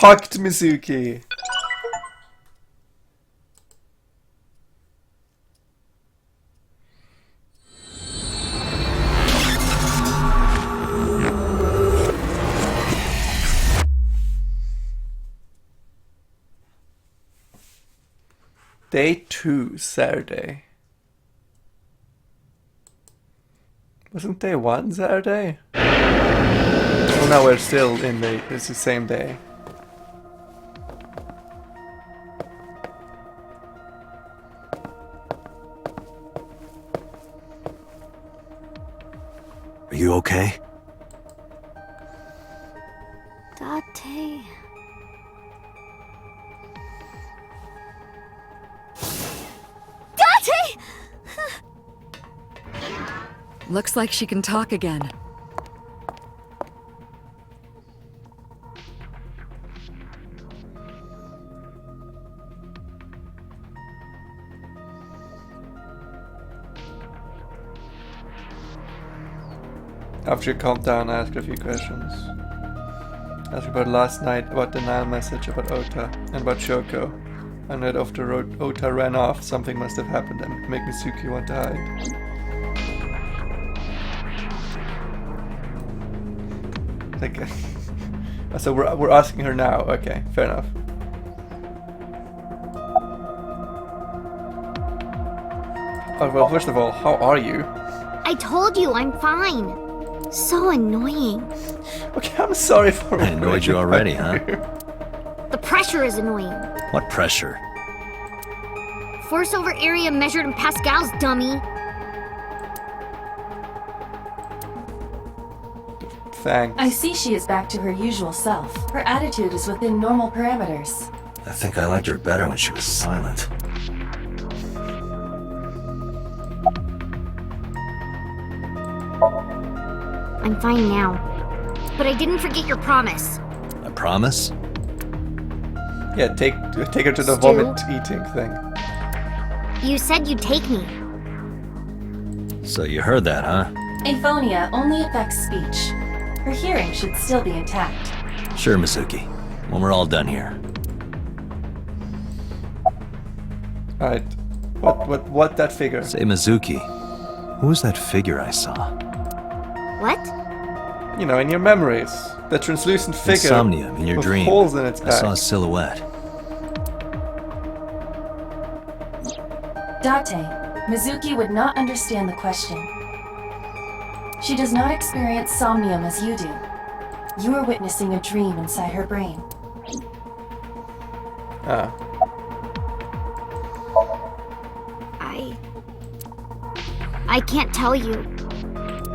hugged Mizuki. Day 2, Saturday. Wasn't day 1 Saturday? Oh no, we're still in it's the same day. Are you okay? Date. Date! Looks like she can talk again. After you calm down, I ask a few questions. Ask about last night, about the Nile message, about Ota, and about Shoko. And that after Ota ran off, something must have happened and make Mizuki want to hide. Like, so we're asking her now. Okay, fair enough. Oh, well, first of all, how are you? I told you I'm fine. So annoying. Okay, I'm sorry for I annoyed you already, huh? The pressure is annoying. What pressure? Force over area measured in pascals, dummy. Thanks. I see she is back to her usual self. Her attitude is within normal parameters. I think I liked her better when she was silent. I'm fine now. But I didn't forget your promise. I promise? Yeah, take her to the Stu? vomit eating thing. You said you'd take me. So you heard that, huh? Aphonia only affects speech. Her hearing should still be intact. Sure, Mizuki. When we're all done here. Alright. What that figure? Say, Mizuki, who was that figure I saw? What? You know, in your memories. The translucent figure. In Somnium, in your with dream. holes in its I back. saw a silhouette. Date, Mizuki would not understand the question. She does not experience somnium as you do. You are witnessing a dream inside her brain. Ah. I can't tell you.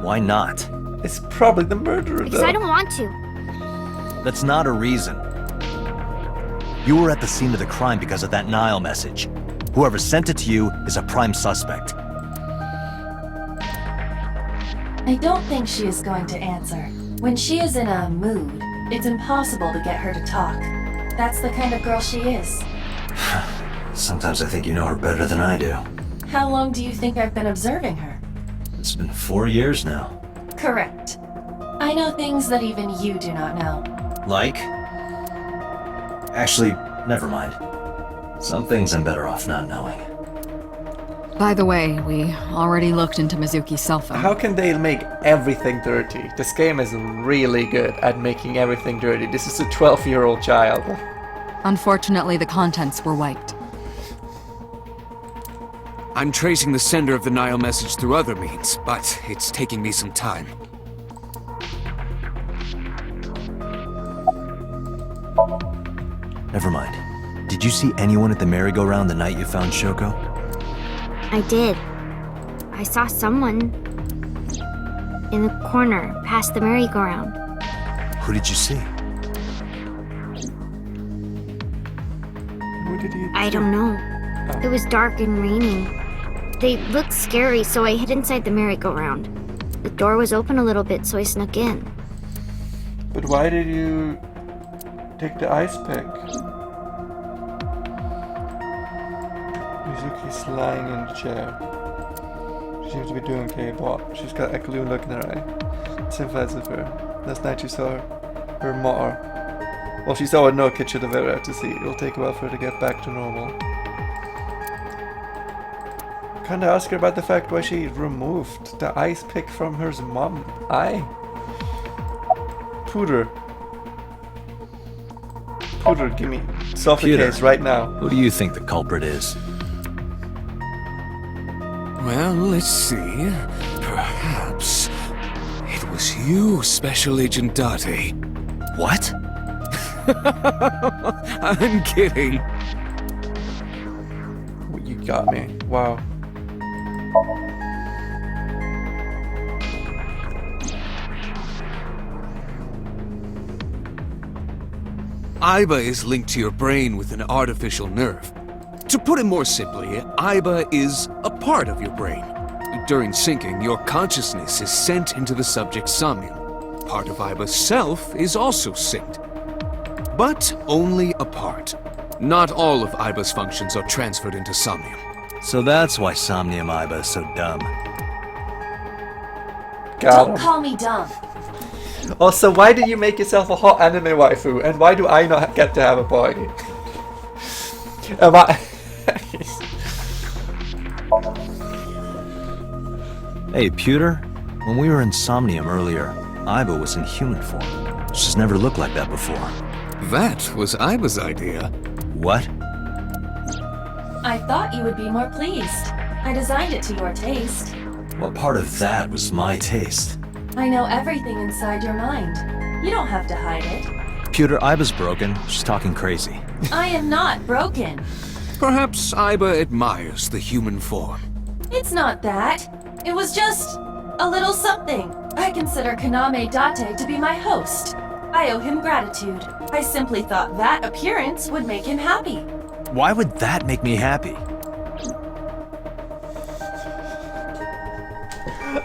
Why not? It's probably the murderer, Because though. I don't want to. That's not a reason. You were at the scene of the crime because of that Nile message. Whoever sent it to you is a prime suspect. I don't think she is going to answer. When she is in a mood, it's impossible to get her to talk. That's the kind of girl she is. Sometimes I think you know her better than I do. How long do you think I've been observing her? It's been 4 years now. Correct. I know things that even you do not know. Like? Actually, never mind. Some things I'm better off not knowing. By the way, we already looked into Mizuki's cell phone. How can they make everything dirty? This game is really good at making everything dirty. This is a 12-year-old child. Unfortunately, the contents were wiped. I'm tracing the sender of the Nile message through other means, but it's taking me some time. Never mind. Did you see anyone at the merry-go-round the night you found Shoko? I did. I saw someone in the corner past the merry-go-round. Who did you see? Who did he I don't know. It was dark and raining. They looked scary, so I hid inside the merry-go-round. The door was open a little bit, so I snuck in. But why did you take the ice pick? Mizuki's lying in the chair. She seems to be doing okay, but she's got a glue look in her eye. Sympathizes with her. Last night she saw her mother Well, she saw a no kid should have ever had to see. It'll take a while for her to get back to normal. Kinda ask her about the fact why she removed the ice pick from her mom eye. Pooter. Pooter, give me Sophocles right now. Who do you think the culprit is? Well, let's see. Perhaps it was you, Special Agent Date. What? I'm kidding. You got me. Wow. Aiba is linked to your brain with an artificial nerve. To put it more simply, Aiba is a part of your brain. During syncing, your consciousness is sent into the subject's somnium. Part of Aiba's self is also synced. But only a part. Not all of Aiba's functions are transferred into Somnium. So that's why Somnium Aiba is so dumb. Got Don't him. call me dumb. Also, why did you make yourself a hot anime waifu? And why do I not get to have a boy? Am I... Hey, Pewter. When we were in Somnium earlier, Aiba was in human form. She's never looked like that before. That was Aiba's idea. What? I thought you would be more pleased. I designed it to your taste. What part of that was my taste? I know everything inside your mind. You don't have to hide it. Pewter, Aiba's broken. She's talking crazy. I am not broken. Perhaps Aiba admires the human form. It's not that. It was just a little something. I consider Kaname Date to be my host. I owe him gratitude. I simply thought that appearance would make him happy. Why would that make me happy?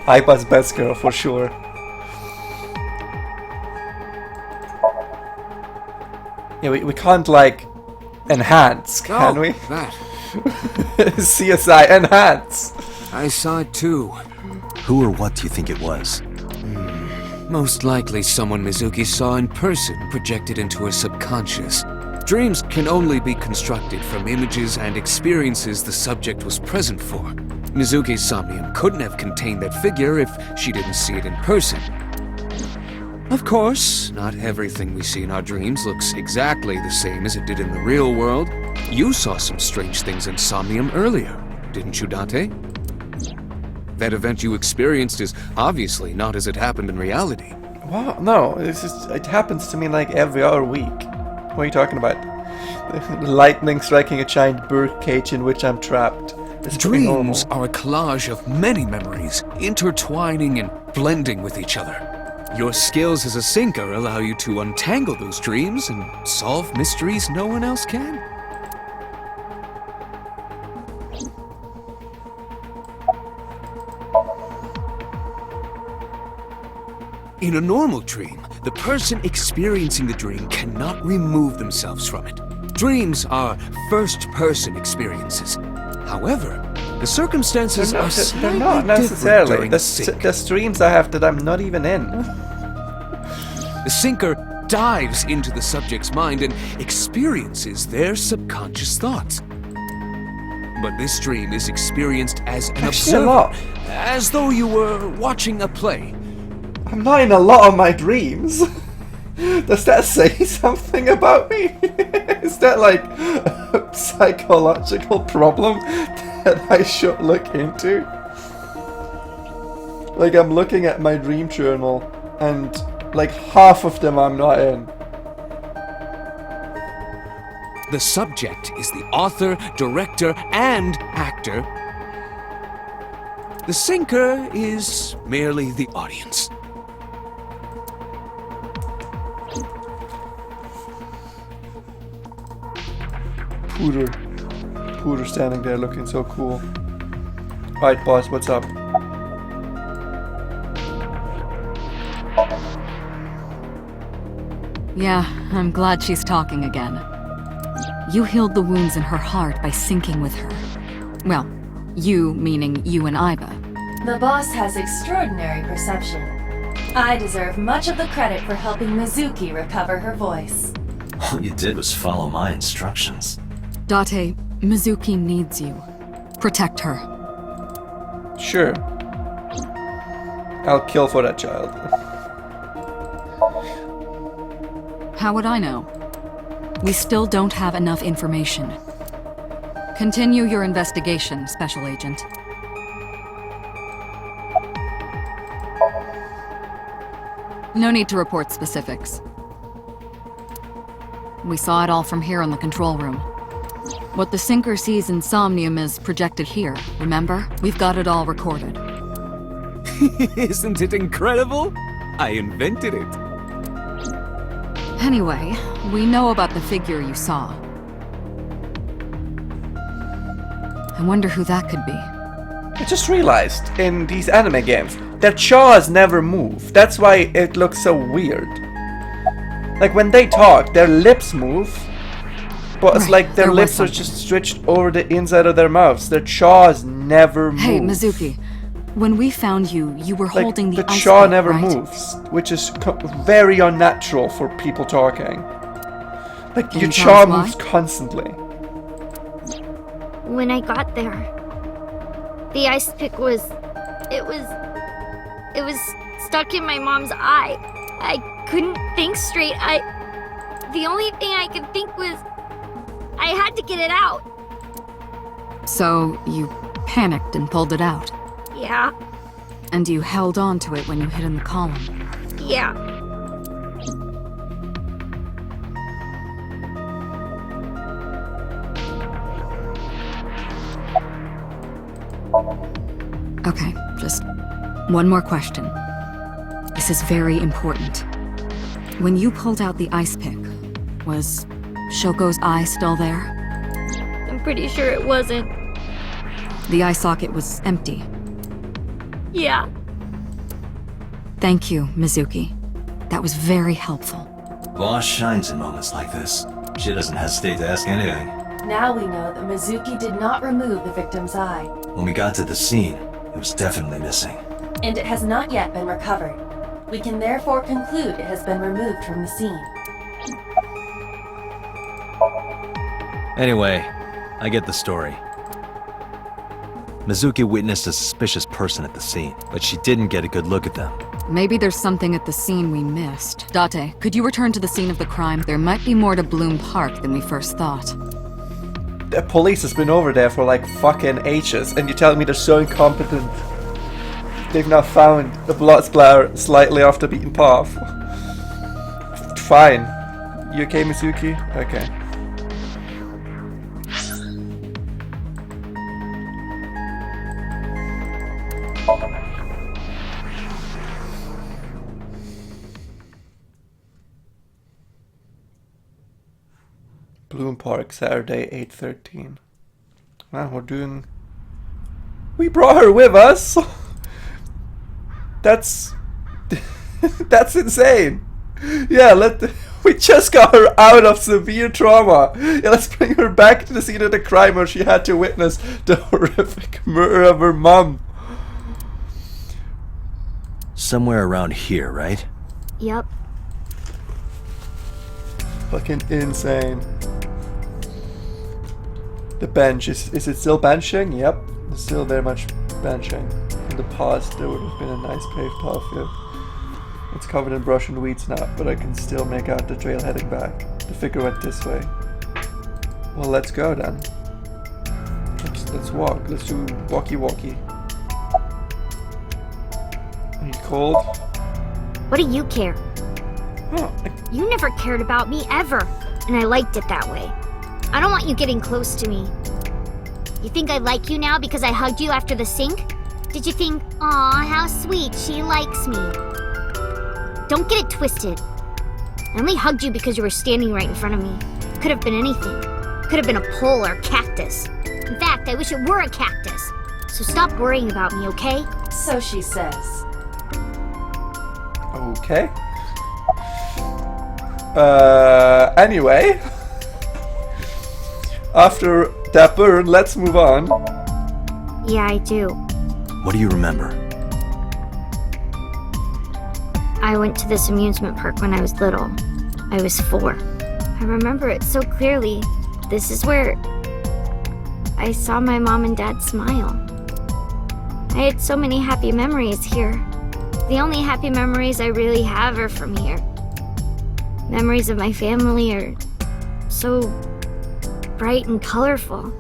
Aiba's best girl, for sure. Yeah, we can't, like, enhance, can we? That. CSI, enhance! I saw it too. Who or what do you think it was? Most likely someone Mizuki saw in person projected into her subconscious. Dreams can only be constructed from images and experiences the subject was present for. Mizuki's somnium couldn't have contained that figure if she didn't see it in person. Of course, not everything we see in our dreams looks exactly the same as it did in the real world. You saw some strange things in Somnium earlier, didn't you, Date? That event you experienced is obviously not as it happened in reality. What? No, it happens to me like every other week. What are you talking about? Lightning striking a giant bird cage in which I'm trapped. It's pretty normal. Dreams are a collage of many memories, intertwining and blending with each other. Your skills as a sinker allow you to untangle those dreams and solve mysteries no one else can. In a normal dream, the person experiencing the dream cannot remove themselves from it. Dreams are first-person experiences. However, the circumstances are slightly they're not different necessarily. during the sync. The streams I have that I'm not even in. The sinker dives into the subject's mind and experiences their subconscious thoughts. But this dream is experienced as an Actually, a observer, lot. as though you were watching a play. I'm not in a lot of my dreams. Does that say something about me? Is that like a psychological problem that I should look into? Like, I'm looking at my dream journal and like half of them I'm not in. The subject is the author, director, and actor. The sinker is merely the audience. Pooter standing there looking so cool. Alright, boss, what's up? Yeah, I'm glad she's talking again. You healed the wounds in her heart by syncing with her. Well, you meaning you and Aiba. The boss has extraordinary perception. I deserve much of the credit for helping Mizuki recover her voice. All you did was follow my instructions. Date, Mizuki needs you. Protect her. Sure. I'll kill for that child. How would I know? We still don't have enough information. Continue your investigation, Special Agent. No need to report specifics. We saw it all from here in the control room. What the sinker sees in Somnium is projected here, remember? We've got it all recorded. Isn't it incredible? I invented it. Anyway, we know about the figure you saw. I wonder who that could be. I just realized, in these anime games, their jaws never move. That's why it looks so weird. Like, when they talk, their lips move, but it's Right, like their there was lips are something. just stretched over the inside of their mouths. Their jaws never move. Hey, Mizuki. When we found you, you were Like, holding the ice jaw pick, never right? moves, which is very unnatural for people talking. Like, your Any jaw guess why? moves constantly. When I got there, the ice pick was stuck in my mom's eye. I couldn't think straight. The only thing I could think was I had to get it out. So, you panicked and pulled it out. Yeah, And you held on to it when you hid in the column. yeah. Okay, just one more question. This is very important. When you pulled out the ice pick, was Shoko's eye still there? I'm pretty sure it wasn't. The eye socket was empty. Yeah. Thank you, Mizuki. That was very helpful. Boss shines in moments like this. She doesn't hesitate to ask anything. Now we know that Mizuki did not remove the victim's eye, When we got to the scene, it was definitely missing. and it has not yet been recovered. We can therefore conclude it has been removed from the scene. Anyway, I get the story. Mizuki witnessed a suspicious person at the scene, but she didn't get a good look at them. Maybe there's something at the scene we missed. Date, could you return to the scene of the crime? There might be more to Bloom Park than we first thought. The police has been over there for like fucking ages, and you tell me they're so incompetent. They've now found the blood splatter slightly off the beaten path. Fine. You okay, Mizuki? Okay. Bloom Park, Saturday, 8:13. Man, we're doing... We brought her with us! That's... That's insane! Yeah, we just got her out of severe trauma! Yeah, let's bring her back to the scene of the crime where she had to witness the horrific murder of her mom. Somewhere around here, right? Yep. Fucking insane. The bench, is it still benching? Yep, it's still very much benching. In the past there would have been a nice paved path here. It's covered in brush and weeds now, but I can still make out the trail heading back. The figure went this way. Well, let's go then. Let's walk. Let's do walkie-walkie. Are you cold? What do you care? Huh, You never cared about me ever, and I liked it that way. I don't want you getting close to me. You think I like you now because I hugged you after the sink? Did you think, aw, how sweet, she likes me? Don't get it twisted. I only hugged you because you were standing right in front of me. Could have been anything. Could have been a pole or a cactus. In fact, I wish it were a cactus. So stop worrying about me, okay? So she says. Okay. Anyway. After that burn, let's move on. Yeah, I do. What do you remember? I went to this amusement park when I was little. I was 4. I I remember it so clearly. This is where I saw my mom and dad smile. I had so many happy memories here. The only happy memories I really have are from here. Memories of my family are so bright and colorful.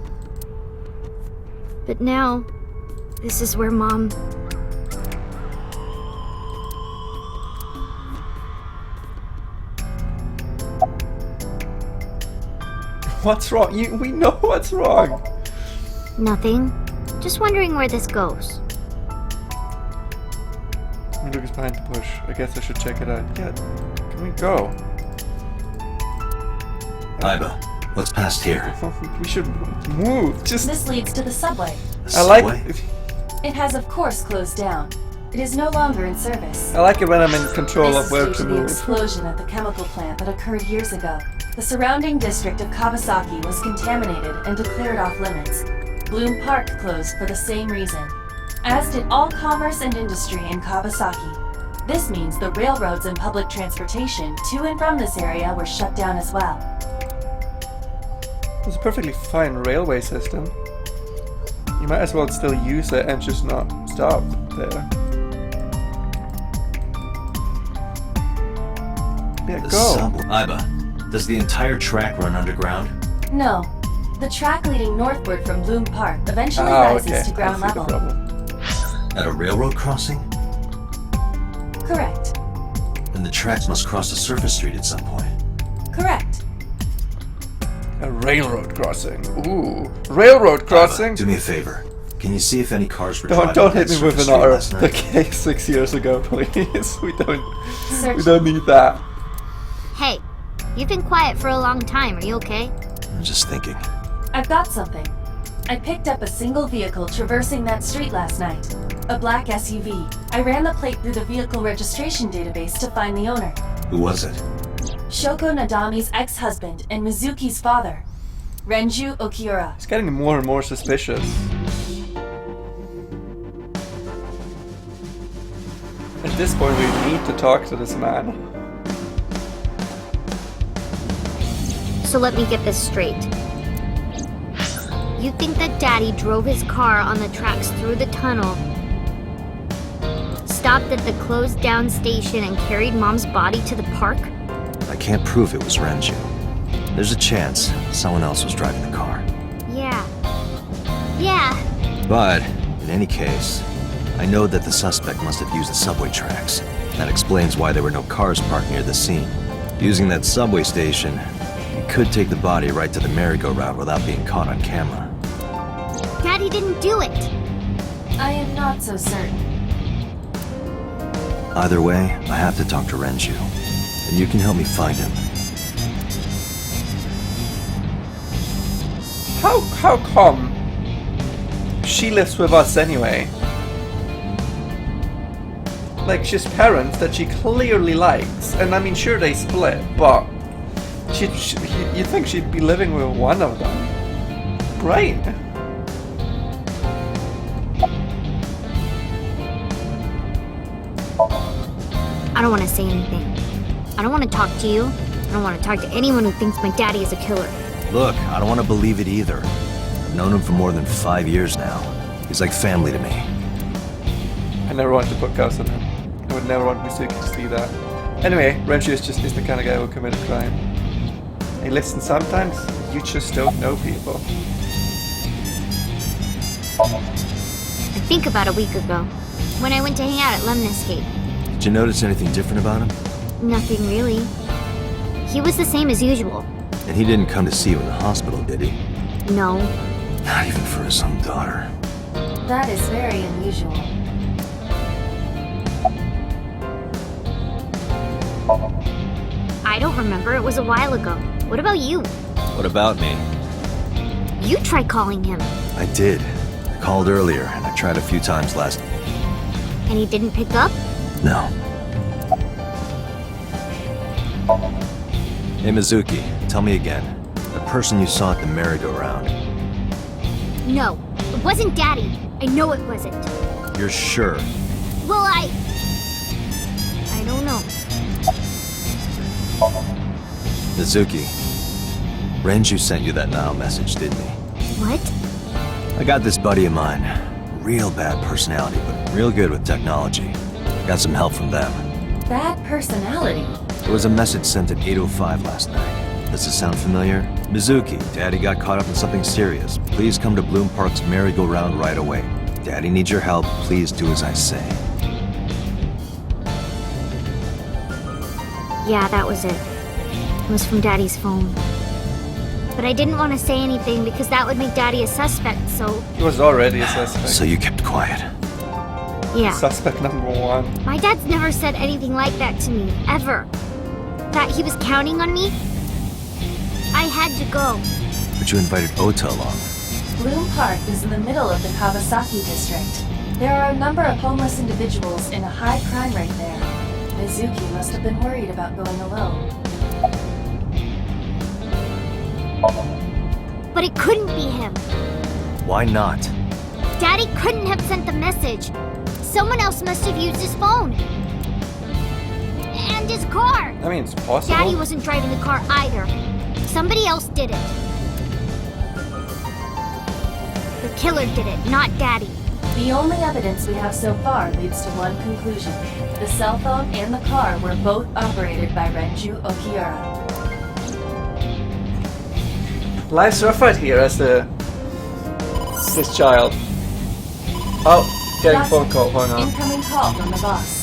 But now, this is where Mom... What's wrong? We know what's wrong. Nothing. Just wondering where this goes. Luke is behind the bush. I guess I should check it out. Yeah, can we go? Iba, what's past here? We should move. Just. This leads to the subway. I like. It has, of course, closed down. It is no longer in service. I like it when I'm in control This of where is to due to the move. explosion at the chemical plant that occurred years ago. The surrounding district of Kawasaki was contaminated and declared off limits. Bloom Park closed for the same reason, as did all commerce and industry in Kawasaki. This means the railroads and public transportation to and from this area were shut down as well. It's a perfectly fine railway system. You might as well still use it and just not stop there. Yeah, go. Iba, does the entire track run underground? No. The track leading northward from Bloom Park eventually Oh, rises okay. to ground I see the level. problem. At a railroad crossing? Correct. Then the tracks must cross a surface street at some point. Correct. A railroad crossing. Ooh, railroad crossing. Iba, do me a favor. Can you see if any cars were driving Don't that hit me with surface an street R. last The night? case 6 years ago, please. We Search. don't need that. Hey, you've been quiet for a long time. Are you okay? I'm just thinking. I've got something. I picked up a single vehicle traversing that street last night. A black SUV. I ran the plate through the vehicle registration database to find the owner. Who was it? Shoko Nadami's ex-husband and Mizuki's father, Renju Okiura. It's getting more and more suspicious. At this point, we need to talk to this man. So let me get this straight. You think that Daddy drove his car on the tracks through the tunnel, stopped at the closed down station and carried Mom's body to the park? I can't prove it was Renju. There's a chance someone else was driving the car. Yeah. Yeah. But, in any case, I know that the suspect must have used the subway tracks. That explains why there were no cars parked near the scene. Using that subway station, you could take the body right to the merry-go-round without being caught on camera. Daddy didn't do it. I am not so certain. Either way, I have to talk to Renju. And you can help me find him. How come she lives with us anyway? Like, she's parents that she clearly likes, and I mean, sure they split, but you'd think she'd be living with one of them, right? I don't want to say anything. I don't want to talk to you. I don't want to talk to anyone who thinks my daddy is a killer. Look, I don't want to believe it either. I've known him for more than 5 years now. He's like family to me. I never wanted to put cuffs on him. I would never want Mizuki to see that. Anyway, Renju is the kind of guy who committed crime. Hey, listen, sometimes you just don't know people. I think about a week ago, when I went to hang out at Lemniscape. Did you notice anything different about him? Nothing really. He was the same as usual. And he didn't come to see you in the hospital, did he? No. Not even for his own daughter. That is very unusual. I don't remember. It was a while ago. What about you? What about me? You tried calling him. I did. I called earlier, and I tried a few times last... And he didn't pick up? No. Hey, Mizuki, tell me again. The person you saw at the merry-go-round. No. It wasn't Daddy. I know it wasn't. You're sure? Well, I don't know. Mizuki, Renju sent you that now message, didn't he? What? I got this buddy of mine. Real bad personality, but real good with technology. Got some help from them. Bad personality? There was a message sent at 8:05 last night. Does it sound familiar? Mizuki, Daddy got caught up in something serious. Please come to Bloom Park's merry-go-round right away. Daddy needs your help. Please do as I say. Yeah, that was it. It was from Daddy's phone. But I didn't want to say anything because that would make Daddy a suspect, so... He was already a suspect. So you kept quiet. Yeah. Suspect number 1. My dad's never said anything like that to me, ever. That he was counting on me? I had to go. But you invited Ota along. Bloom Park is in the middle of the Kawasaki district. There are a number of homeless individuals in a high crime rate there. Mizuki must have been worried about going alone. But it couldn't be him. Why not? Daddy couldn't have sent the message. Someone else must have used his phone. And his car. I mean, it's possible. Daddy wasn't driving the car either. Somebody else did it. The killer did it, not Daddy. The only evidence we have so far leads to one conclusion. The cell phone and the car were both operated by Renju Okiura. Live Surfite here as his child. Oh, getting phone call. Hold on. Incoming call from the boss.